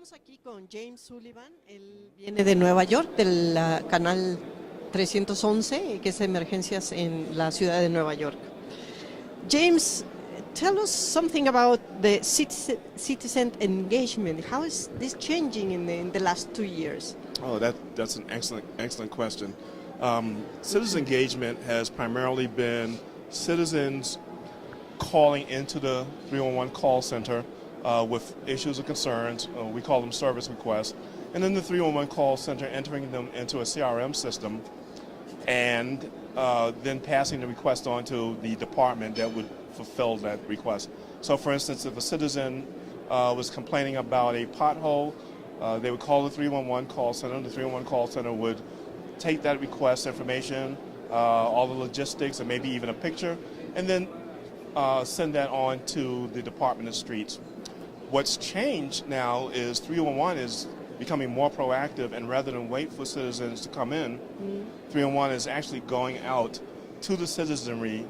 Estamos aquí con James Sullivan, él viene de Nueva York, del canal 311, que es emergencias en la ciudad de Nueva York. James, tell us something about the citizen engagement. How is this changing in the last 2 years? Oh, that's an excellent question. Citizen engagement has primarily been citizens calling into the 311 call center with issues or concerns. We call them service requests. And then the 311 call center entering them into a CRM system and then passing the request on to the department that would fulfill that request. So for instance, if a citizen was complaining about a pothole, they would call the 311 call center. The 311 call center would take that request information, all the logistics, and maybe even a picture, and then send that on to the Department of Streets. What's changed now is 311 is becoming more proactive, and rather than wait for citizens to come in, 311 is actually going out to the citizenry,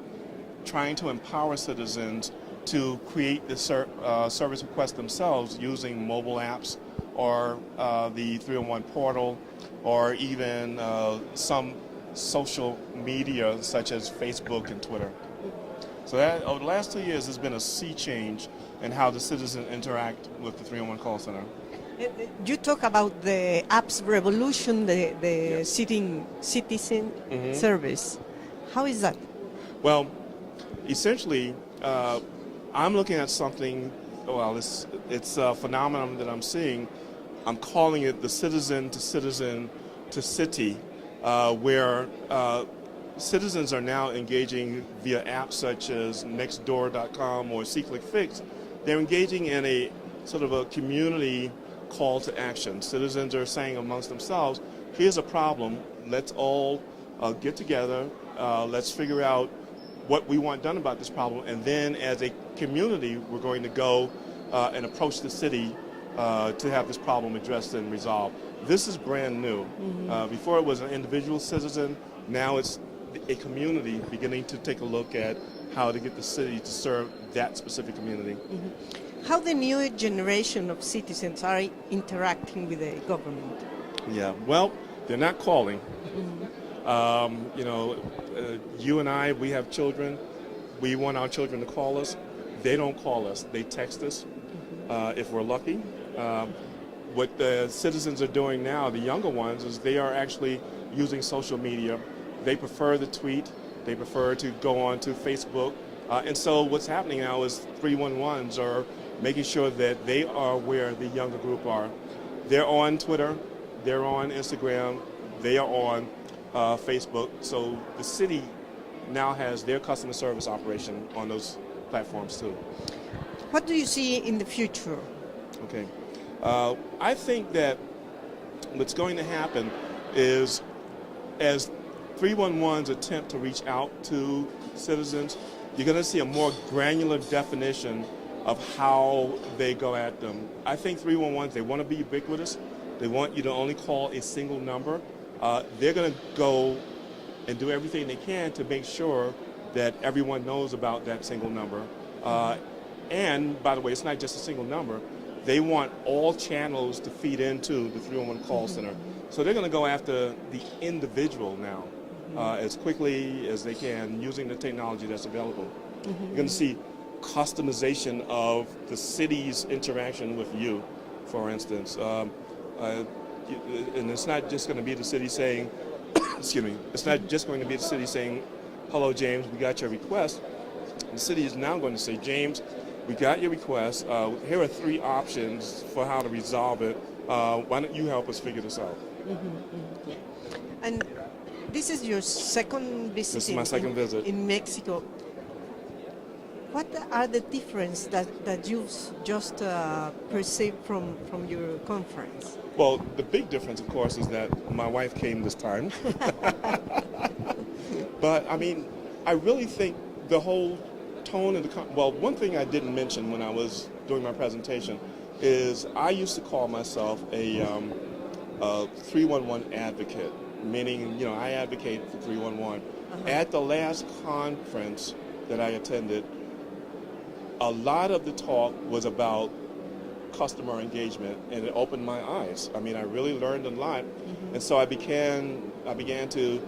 trying to empower citizens to create the service request themselves using mobile apps or the 311 portal, or even some social media such as Facebook and Twitter. So that over the last 2 years, there's been a sea change in how the citizens interact with the 311 call center. You talk about the apps revolution, the Yes. citizen service. How is that? Well, essentially, I'm looking at something, well, it's a phenomenon that I'm seeing. I'm calling it the citizen to city, where citizens are now engaging via apps such as nextdoor.com or SeeClickFix. They're engaging in a sort of a community call to action. Citizens are saying amongst themselves, here's a problem, let's all get together, let's figure out what we want done about this problem, and then as a community, we're going to go and approach the city to have this problem addressed and resolved. This is brand new. Before it was an individual citizen, now it's a community beginning to take a look at how to get the city to serve that specific community. How the new generation of citizens are interacting with the government? Yeah, well, they're not calling. You and I, we have children. We want our children to call us. They don't call us. They text us if we're lucky. What the citizens are doing now, the younger ones, is they are actually using social media. They prefer the tweet. They prefer to go on to Facebook. And so what's happening now is 311s are making sure that they are where the younger group are. They're on Twitter. They're on Instagram. They are on Facebook. So the city now has their customer service operation on those platforms too. What do you see in the future? Okay. I think that what's going to happen is as 311s attempt to reach out to citizens, you're going to see a more granular definition of how they go at them. I think 311s, they want to be ubiquitous. They want you to only call a single number. They're going to go and do everything they can to make sure that everyone knows about that single number. And by the way, it's not just a single number. They want all channels to feed into the 311 call center. So they're going to go after the individual now as quickly as they can using the technology that's available. You're going to see customization of the city's interaction with you, for instance. And it's not just going to be the city saying, excuse me, it's not just going to be the city saying, hello, James, we got your request. The city is now going to say, James, we got your request. Here are 3 options for how to resolve it. Why don't you help us figure this out? And this is your second visit. This is my second visit in Mexico. What are the differences that you've just perceived from your conference? Well, the big difference, of course, is that my wife came this time. But, I mean, I really think the whole tone of the well, one thing I didn't mention when I was doing my presentation is I used to call myself a 311 advocate, meaning, I advocate for 311. At the last conference that I attended, a lot of the talk was about customer engagement, and it opened my eyes. I mean, I really learned a lot, and so I began to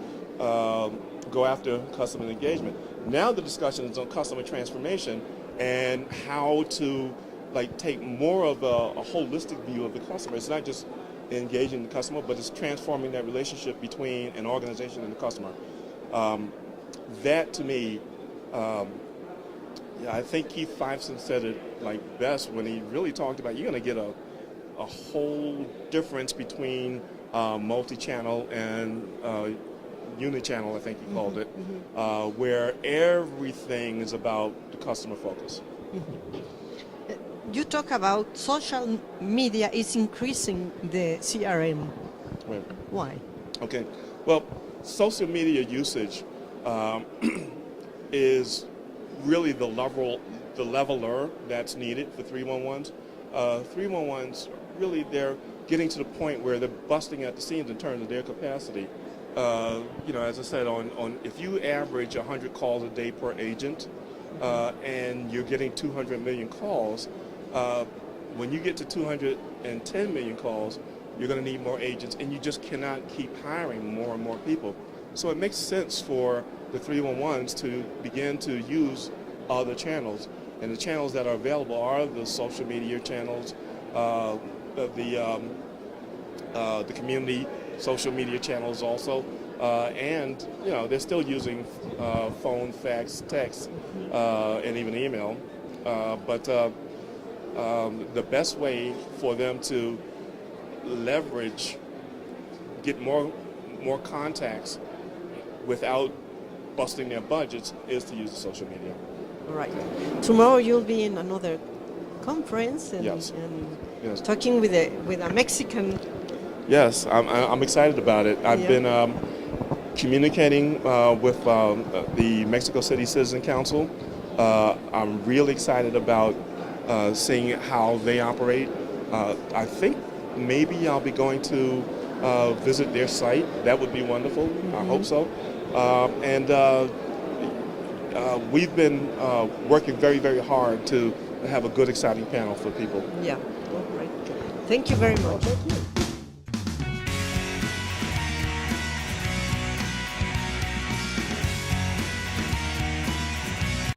go after customer engagement. Now the discussion is on customer transformation and how to take more of a holistic view of the customer. It's not just engaging the customer, but it's transforming that relationship between an organization and the customer. That to me, I think Keith Fifeson said it best when he really talked about you're going to get a whole difference between multi-channel and unichannel, I think he called it, where everything is about the customer focus. You talk about social media is increasing the CRM. Right. Why? Okay. Well, social media usage is really the leveler that's needed for 311s. 311s, really, they're getting to the point where they're busting at the seams in terms of their capacity. As I said, if you average 100 calls a day per agent, and you're getting 200 million calls, when you get to 210 million calls, you're going to need more agents, and you just cannot keep hiring more and more people. So it makes sense for the 311s to begin to use other channels. And the channels that are available are the social media channels, the community social media channels also, and they're still using phone, fax, text, and even email. But the best way for them to leverage, get more contacts without busting their budgets is to use the social media. Right. Tomorrow you'll be in another conference and, Yes. Yes. talking with a Mexican. Yes, I'm excited about it. I've been communicating with the Mexico City Citizen Council. I'm really excited about seeing how they operate. I think maybe I'll be going to visit their site. That would be wonderful. I hope so. We've been working very, very hard to have a good, exciting panel for people. Yeah, all right. Thank you very much. Thank you.